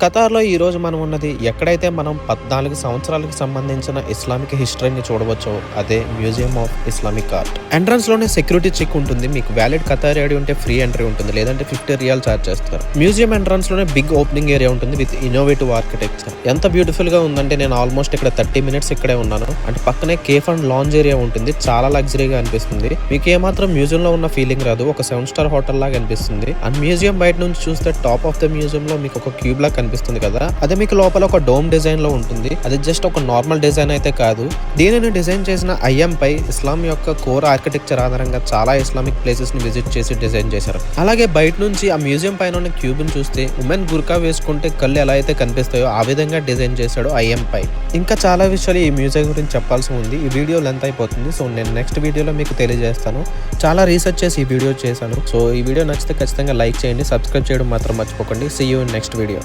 ఖతార్‌లో ఈరోజు మనం ఉన్నది ఎక్కడైతే మనం 14 సంవత్సరాలకు సంబంధించిన ఇస్లామిక్ హిస్టరీని చూడవచ్చో అదే మ్యూజియం ఆఫ్ ఇస్లామిక్ ఆర్ట్. ఎంట్రన్స్‌లోనే సెక్యూరిటీ చెక్ ఉంటుంది. మీకు వ్యాలిడ్ ఖతార్ ఐడీ ఉంటే ఫ్రీ ఎంట్రీ ఉంటుంది. లేదంటే 50 రియాల్ ఛార్జ్ చేస్తారు. మ్యూజియం ఎంట్రన్స్‌లోనే బిగ్ ఓపెనింగ్ ఏరియా ఉంటుంది విత్ ఇన్నోవేటివ్ ఆర్కిటెక్చర్. ఎంత బ్యూటిఫుల్‌గా ఉందంటే నేను ఆల్మోస్ట్ ఇక్కడ 30 మినిట్స్ ఇక్కడే ఉన్నాను. అంటే పక్కనే కేఫ్ అండ్ లాంజ్ ఏరియా ఉంటుంది. చాలా లగ్జరీగా అనిపిస్తుంది. మీకు ఏమాత్రం మ్యూజియంలో ఉన్న ఫీలింగ్ రాదు. ఒక 7 స్టార్ హోటల్ లాగా అనిపిస్తుంది. అండ్ మ్యూజియం బయట నుంచి చూస్తే టాప్ ఆఫ్ ద మ్యూజియం లో మీకు ఒక క్యూబ్ లాగా కనిపిస్తుంది కదా, అదే మీకు లోపల ఒక డోమ్ డిజైన్ లో ఉంటుంది. అది జస్ట్ ఒక నార్మల్ డిజైన్ అయితే కాదు. దీనిని డిజైన్ చేసిన ఐఎం పై ఇస్లాం యొక్క కోర్ ఆర్కిటెక్చర్ ఆధారంగా చాలా ఇస్లామిక్ ప్లేసెస్ ని విజిట్ చేసి డిజైన్ చేశారు. అలాగే బయట నుంచి ఆ మ్యూజియం పైన ఉన్న క్యూబ్ ని చూస్తే ఉమెన్ గుర్కా వేసుకుంటే కళ్ళు ఎలా అయితే కనిపిస్తాయో ఆ విధంగా డిజైన్ చేశాడు ఐఎం పై. ఇంకా చాలా విషయాలు ఈ మ్యూజియం గురించి చెప్పాల్సి ఉంది. ఈ వీడియో లెంత్ అయిపోతుంది. సో నేను నెక్స్ట్ వీడియోలో మీకు తెలియజేస్తాను. చాలా రీసెర్చ్ చేసి ఈ వీడియో చేశాను. సో ఈ వీడియో నచ్చితే ఖచ్చితంగా లైక్ చేయండి, సబ్స్క్రైబ్ చేయడం మాత్రం మర్చిపోకండి. See you in next video.